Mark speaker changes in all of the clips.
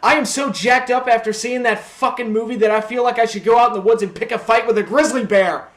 Speaker 1: I am so jacked up after seeing that fucking movie that I feel like I should go out in the woods and pick a fight with a grizzly bear.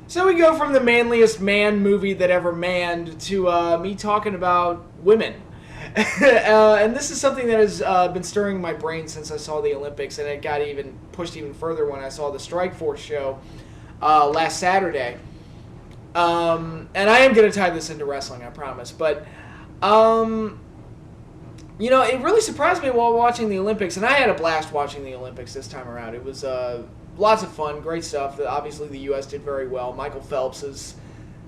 Speaker 1: So we go from the manliest man movie that ever manned to me talking about women. And this is something that has been stirring my brain since I saw the Olympics, and it got even pushed even further when I saw the Strikeforce show last Saturday. And I am going to tie this into wrestling, I promise. But, it really surprised me while watching the Olympics, and I had a blast watching the Olympics this time around. It was lots of fun, great stuff. Obviously, the U.S. did very well. Michael Phelps is,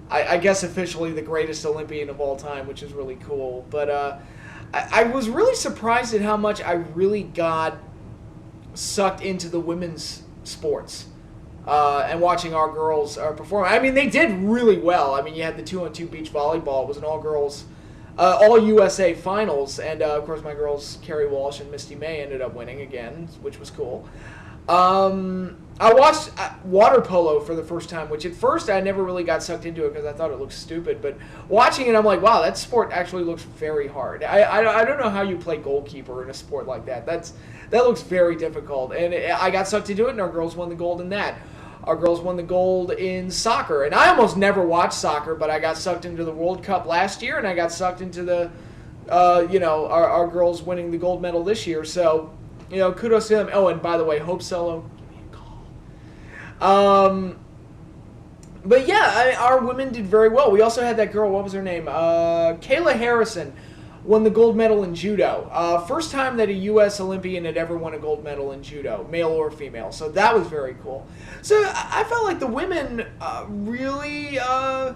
Speaker 1: I guess, officially the greatest Olympian of all time, which is really cool. But I was really surprised at how much I really got sucked into the women's sports and watching our girls perform. I mean, they did really well. I mean, you had the 2-on-2 beach volleyball. It was an all-girls, all-USA finals. And, of course, my girls, Carrie Walsh and Misty May, ended up winning again, which was cool. I watched water polo for the first time, which at first I never really got sucked into it because I thought it looked stupid. But watching it, I'm like, wow, that sport actually looks very hard. I don't know how you play goalkeeper in a sport like that. That looks very difficult. And I got sucked into it, and our girls won the gold in that. Our girls won the gold in soccer. And I almost never watched soccer, but I got sucked into the World Cup last year, and I got sucked into the, our girls winning the gold medal this year. So, kudos to them. Oh, and by the way, Hope Solo, give me a call. But yeah, our women did very well. We also had that girl, what was her name? Kayla Harrison won the gold medal in judo. First time that a U.S. Olympian had ever won a gold medal in judo, male or female. So that was very cool. So I felt like the women really, the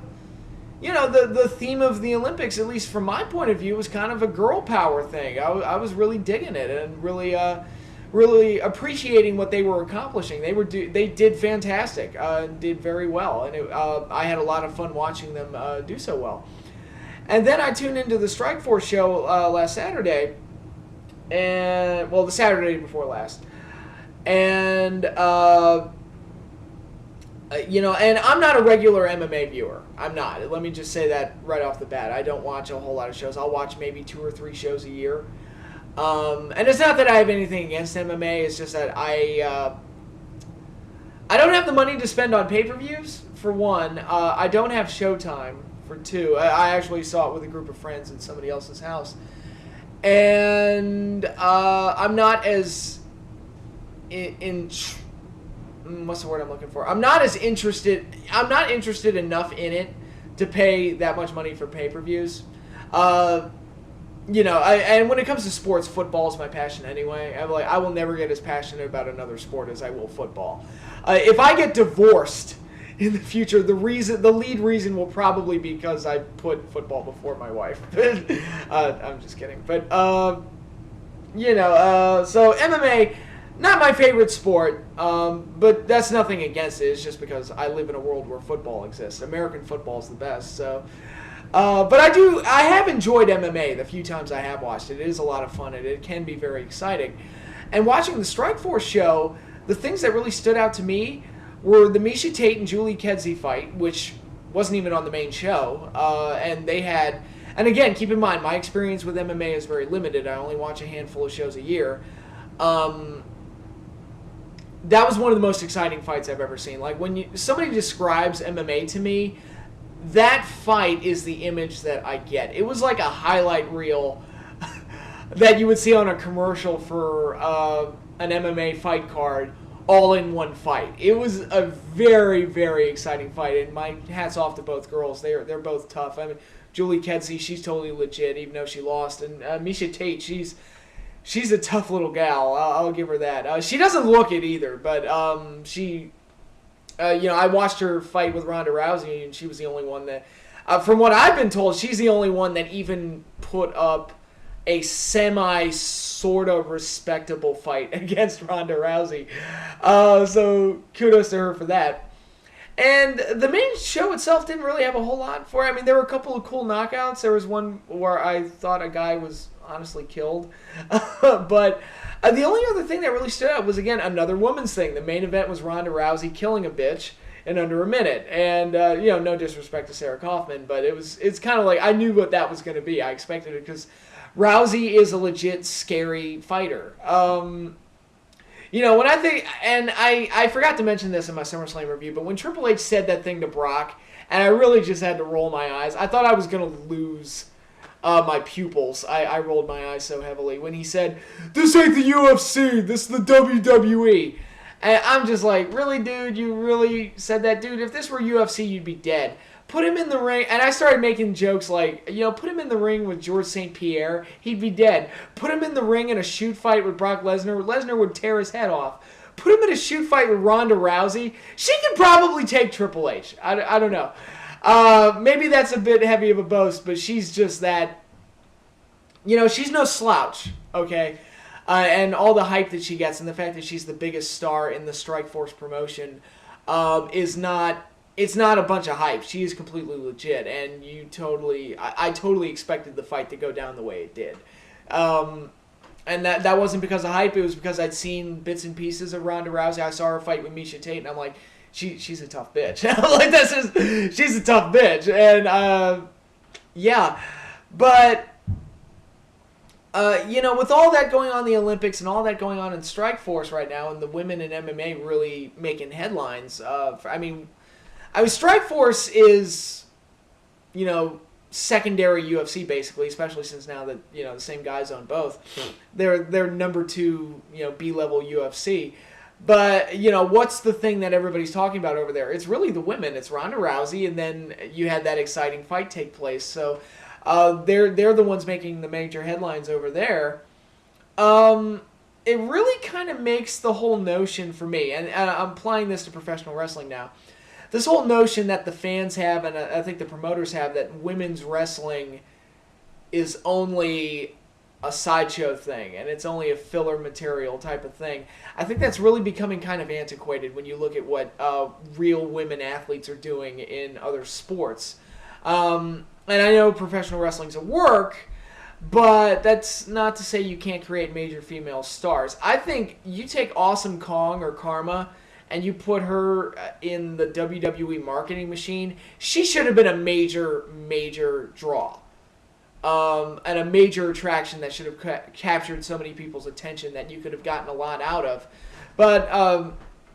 Speaker 1: theme of the Olympics, at least from my point of view, was kind of a girl power thing. I was really digging it and really appreciating what they were accomplishing. They did fantastic, did very well, and I had a lot of fun watching them do so well. And then I tuned into the Strikeforce show last Saturday, and the Saturday before last, and and I'm not a regular MMA viewer. I'm not. Let me just say that right off the bat. I don't watch a whole lot of shows. I'll watch maybe 2 or 3 shows a year. And it's not that I have anything against MMA. It's just that I don't have the money to spend on pay-per-views, for one. I don't have Showtime, for 2. I actually saw it with a group of friends at somebody else's house. And I'm not as what's the word I'm looking for? I'm not interested enough in it to pay that much money for pay-per-views. And when it comes to sports, football is my passion anyway. I will never get as passionate about another sport as I will football. If I get divorced in the future, the lead reason will probably be because I put football before my wife. I'm just kidding. But, so MMA, not my favorite sport, but that's nothing against it. It's just because I live in a world where football exists. American football is the best, so... but I have enjoyed MMA the few times I have watched it. It is a lot of fun, and it can be very exciting. And watching the Strikeforce show, the things that really stood out to me were the Miesha Tate and Julie Kedzie fight, which wasn't even on the main show. And they had... And again, keep in mind, my experience with MMA is very limited. I only watch a handful of shows a year. That was one of the most exciting fights I've ever seen. Like, when somebody describes MMA to me, that fight is the image that I get. It was like a highlight reel that you would see on a commercial for an MMA fight card, all in one fight. It was a very, very exciting fight, and my hat's off to both girls. They're both tough. I mean, Julie Kedzie, she's totally legit, even though she lost, and Miesha Tate, she's a tough little gal. I'll give her that. She doesn't look it either, but she... I watched her fight with Ronda Rousey, and she was the only one that, from what I've been told, she's the only one that even put up a sort of respectable fight against Ronda Rousey. So kudos to her for that. And the main show itself didn't really have a whole lot for it. I mean, there were a couple of cool knockouts. There was one where I thought a guy was honestly killed. But the only other thing that really stood out was, again, another woman's thing. The main event was Ronda Rousey killing a bitch in under a minute. And no disrespect to Sarah Kaufman, but it's kind of like I knew what that was going to be. I expected it because Rousey is a legit scary fighter. When I think, and I forgot to mention this in my SummerSlam review, but when Triple H said that thing to Brock, and I really just had to roll my eyes, I thought I was going to lose my pupils. I rolled my eyes so heavily when he said, "This ain't the UFC, this is the WWE." And I'm just like, really, dude? You really said that? Dude, if this were UFC, you'd be dead. Put him in the ring, and I started making jokes like, put him in the ring with George St. Pierre, he'd be dead. Put him in the ring in a shoot fight with Brock Lesnar, Lesnar would tear his head off. Put him in a shoot fight with Ronda Rousey, she could probably take Triple H. I don't know. Maybe that's a bit heavy of a boast, but she's just that, she's no slouch, okay? And all the hype that she gets and the fact that she's the biggest star in the Strikeforce promotion it's not a bunch of hype. She is completely legit, and I totally expected the fight to go down the way it did. And that wasn't because of hype. It was because I'd seen bits and pieces of Ronda Rousey. I saw her fight with Miesha Tate, and I'm like, she's a tough bitch. I'm like, she's a tough bitch. And, yeah. But, with all that going on in the Olympics and all that going on in Strikeforce right now, and the women in MMA really making headlines, Strikeforce is, secondary UFC basically, especially since now that, the same guys own both. They're number 2, B-level UFC. But, what's the thing that everybody's talking about over there? It's really the women. It's Ronda Rousey, and then you had that exciting fight take place. So they're the ones making the major headlines over there. It really kind of makes the whole notion for me, and I'm applying this to professional wrestling now, this whole notion that the fans have, and I think the promoters have, that women's wrestling is only a sideshow thing, and it's only a filler material type of thing. I think that's really becoming kind of antiquated when you look at what real women athletes are doing in other sports. And I know professional wrestling's a work, but that's not to say you can't create major female stars. I think you take Awesome Kong or Karma and you put her in the WWE marketing machine, she should have been a major draw. And a major attraction that should have captured so many people's attention that you could have gotten a lot out of. But,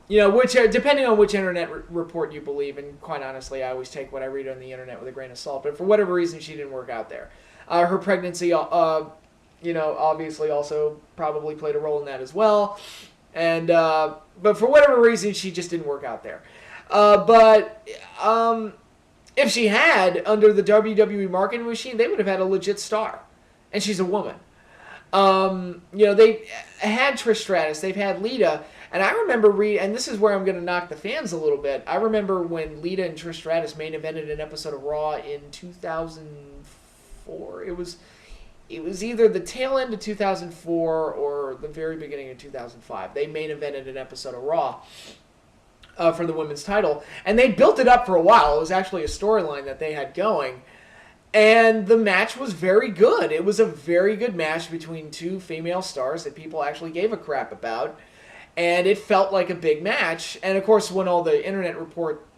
Speaker 1: depending on which internet report you believe, and quite honestly, I always take what I read on the internet with a grain of salt, but for whatever reason, she didn't work out there. Her pregnancy, obviously also probably played a role in that as well. And but for whatever reason, she just didn't work out there. But if she had, under the WWE marketing machine, they would have had a legit star. And she's a woman. They had Trish Stratus, they've had Lita, and I remember and this is where I'm going to knock the fans a little bit. I remember when Lita and Trish Stratus main evented an episode of Raw in 2004. It was either the tail end of 2004 or the very beginning of 2005. They main evented an episode of Raw for the women's title. And they built it up for a while. It was actually a storyline that they had going. And the match was very good. It was a very good match between two female stars that people actually gave a crap about. And it felt like a big match. And of course, when all the internet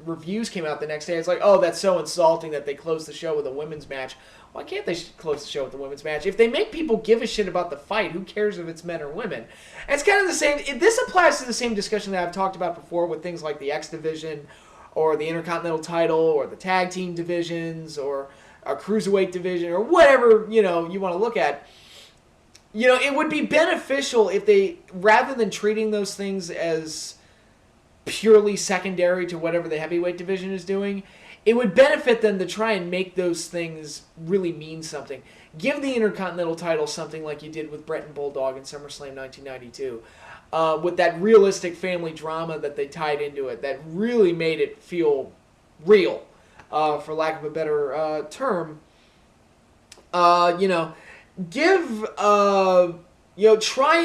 Speaker 1: reviews came out the next day, it's like, oh, that's so insulting that they closed the show with a women's match. Why can't they close the show with the women's match? If they make people give a shit about the fight, who cares if it's men or women? And it's kind of the same. This applies to the same discussion that I've talked about before with things like the X Division or the Intercontinental title or the tag team divisions or a cruiserweight division or whatever, you want to look at. It would be beneficial if they, rather than treating those things as purely secondary to whatever the heavyweight division is doing, it would benefit them to try and make those things really mean something. Give the Intercontinental title something like you did with Bret and Bulldog in SummerSlam 1992, with that realistic family drama that they tied into it that really made it feel real, for lack of a better term. Try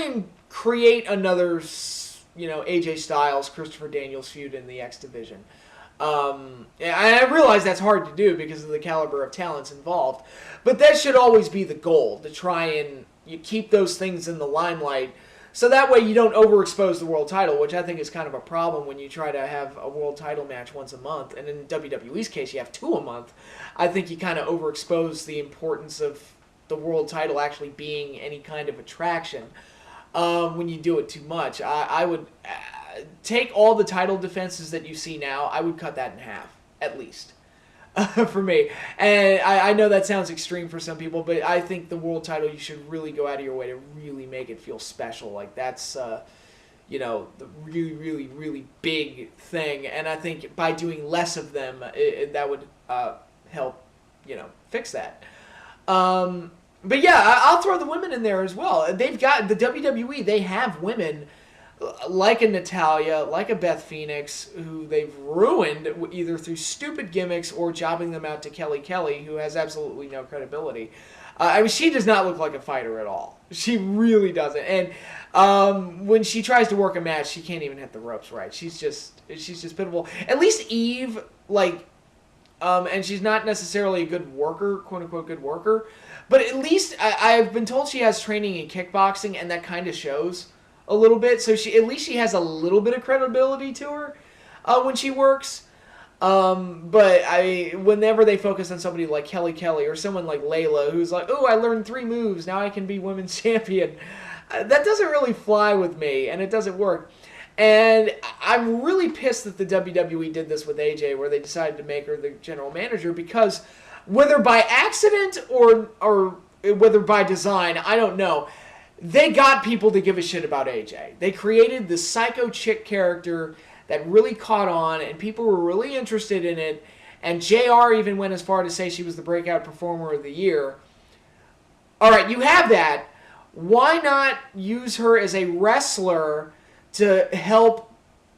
Speaker 1: and create another, AJ Styles, Christopher Daniels feud in the X Division. I realize that's hard to do because of the caliber of talents involved, but that should always be the goal, to try and you keep those things in the limelight So that way you don't overexpose the world title, which I think is kind of a problem when you try to have a world title match once a month. And in WWE's case, you have 2 a month. I think you kind of overexpose the importance of the world title actually being any kind of attraction when you do it too much. I would take all the title defenses that you see now, I would cut that in half, at least. For me. And I know that sounds extreme for some people, but I think the world title, you should really go out of your way to really make it feel special. Like, that's, the really, really, really big thing. And I think by doing less of them, that would help, fix that. But yeah, I'll throw the women in there as well. They've got, the WWE, they have women like a Natalya, like a Beth Phoenix, who they've ruined either through stupid gimmicks or jobbing them out to Kelly, who has absolutely no credibility. She does not look like a fighter at all. She really doesn't. And when she tries to work a match, she can't even hit the ropes right. She's just pitiful. At least Eve, and she's not necessarily a good worker, quote unquote good worker, but at least I've been told she has training in kickboxing, and that kind of shows a little bit, so at least she has a little bit of credibility to her when she works. But whenever they focus on somebody like Kelly or someone like Layla, who's like, oh, I learned 3 moves, now I can be women's champion, that doesn't really fly with me, and it doesn't work. And I'm really pissed that the WWE did this with AJ, where they decided to make her the general manager, because whether by accident or whether by design, I don't know, they got people to give a shit about AJ. They created this psycho chick character that really caught on, and people were really interested in it. And JR even went as far to say she was the breakout performer of the year. All right, you have that. Why not use her as a wrestler to help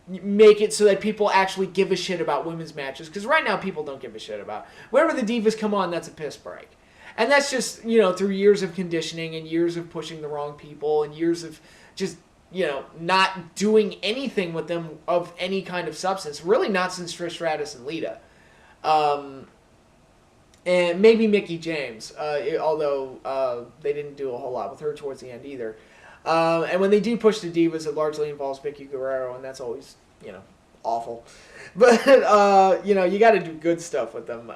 Speaker 1: make it so that people actually give a shit about women's matches? Because right now people don't give a shit about. Whenever the divas come on, that's a piss break. And that's just, through years of conditioning and years of pushing the wrong people and years of just, not doing anything with them of any kind of substance. Really not since Trish Stratus and Lita. And maybe Mickie James, although they didn't do a whole lot with her towards the end either. And when they do push the divas, it largely involves Vicky Guerrero, and that's always, awful. But, you got to do good stuff with them.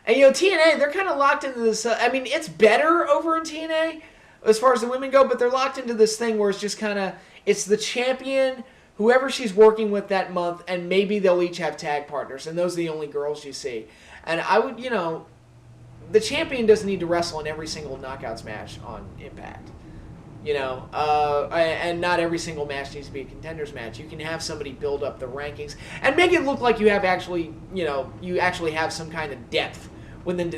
Speaker 1: And, TNA, they're kind of locked into this. It's better over in TNA as far as the women go, but they're locked into this thing where it's just kind of, it's the champion, whoever she's working with that month, and maybe they'll each have tag partners, and those are the only girls you see. And I would, the champion doesn't need to wrestle in every single Knockouts match on Impact. And not every single match needs to be a contenders match. You can have somebody build up the rankings and make it look like you have actually, you actually have some kind of depth within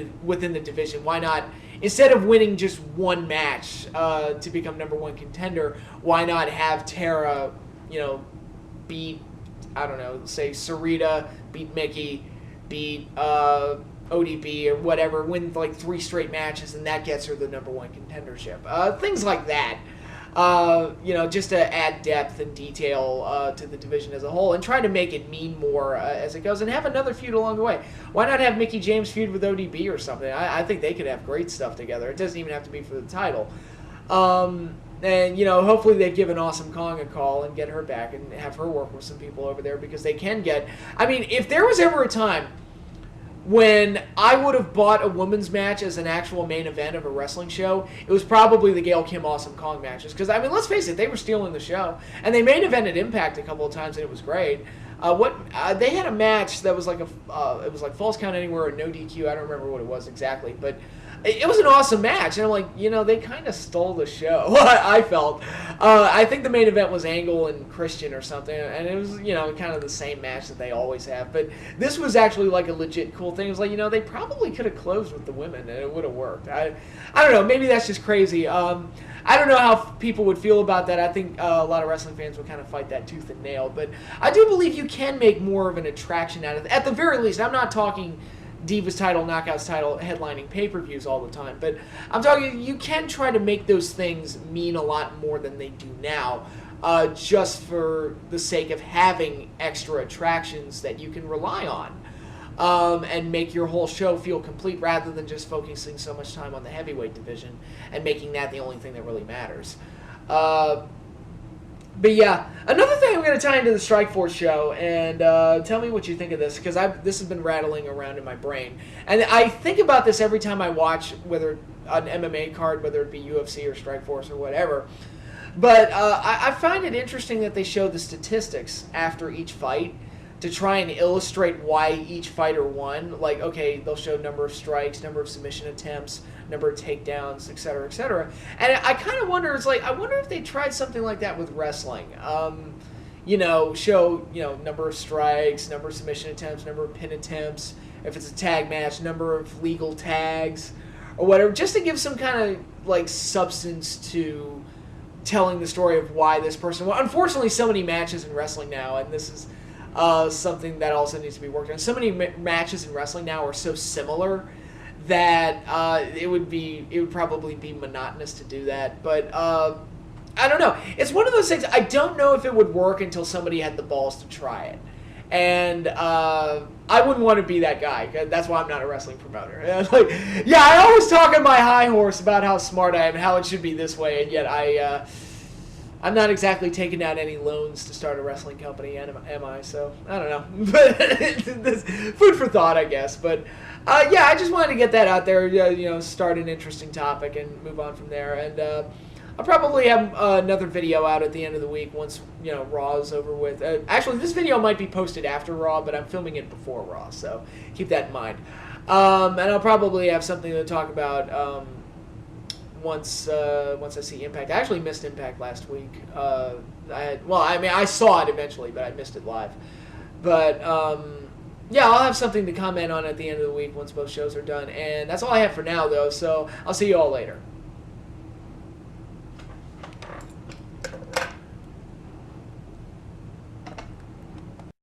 Speaker 1: the division. Why not, instead of winning just one match to become number 1 contender, why not have Tara, beat, I don't know, say Sarita, beat Mickey, beat ODB or whatever, win 3 straight matches, and that gets her the number 1 contendership. Things like that. Just to add depth and detail to the division as a whole, and try to make it mean more as it goes, and have another feud along the way. Why not have Mickie James feud with ODB or something? I think they could have great stuff together. It doesn't even have to be for the title. And, hopefully they'd give an Awesome Kong a call and get her back and have her work with some people over there, because they can get... if there was ever a time when I would have bought a women's match as an actual main event of a wrestling show, it was probably the Gail Kim Awesome Kong matches. Because, let's face it, they were stealing the show. And they main evented Impact a couple of times, and it was great. They had a match that was it was like Falls Count Anywhere or no DQ. I don't remember what it was exactly. But it was an awesome match. And I'm like, they kind of stole the show, I felt. I think the main event was Angle and Christian or something. And it was, kind of the same match that they always have. But this was actually a legit cool thing. It was like, they probably could have closed with the women and it would have worked. I don't know. Maybe that's just crazy. I don't know how people would feel about that. I think a lot of wrestling fans would kind of fight that tooth and nail. But I do believe you can make more of an attraction out of it. At the very least, I'm not talking Divas title, Knockouts title, headlining pay-per-views all the time. But I'm talking, you can try to make those things mean a lot more than they do now, just for the sake of having extra attractions that you can rely on, and make your whole show feel complete, rather than just focusing so much time on the heavyweight division and making that the only thing that really matters. Uh, but yeah, another thing I'm going to tie into the Strikeforce show, and tell me what you think of this, because this has been rattling around in my brain, and I think about this every time I watch whether an MMA card, whether it be UFC or Strikeforce or whatever. But I find it interesting that they show the statistics after each fight to try and illustrate why each fighter won. Like, okay, they'll show number of strikes, number of submission attempts, number of takedowns, etc., etc. And I kind of wonder, it's like, I wonder if they tried something like that with wrestling. Show, number of strikes, number of submission attempts, number of pin attempts. If it's a tag match, number of legal tags, or whatever, just to give some kind of, like, substance to telling the story of why this person won. Unfortunately, so many matches in wrestling now, and this is something that also needs to be worked on. So many matches in wrestling now are so similar that it would probably be monotonous to do that. But I don't know. It's one of those things. I don't know if it would work until somebody had the balls to try it. And I wouldn't want to be that guy. That's why I'm not a wrestling promoter. I always talk on my high horse about how smart I am and how it should be this way, and yet I'm not exactly taking out any loans to start a wrestling company, am I? So, I don't know. But this, food for thought, I guess. But, I just wanted to get that out there, start an interesting topic and move on from there. And I'll probably have another video out at the end of the week once, Raw is over with. Actually, this video might be posted after Raw, but I'm filming it before Raw, so keep that in mind. And I'll probably have something to talk about once I see Impact. I actually missed Impact last week. I saw it eventually, but I missed it live. But, I'll have something to comment on at the end of the week once both shows are done. And that's all I have for now, though, so I'll see you all later.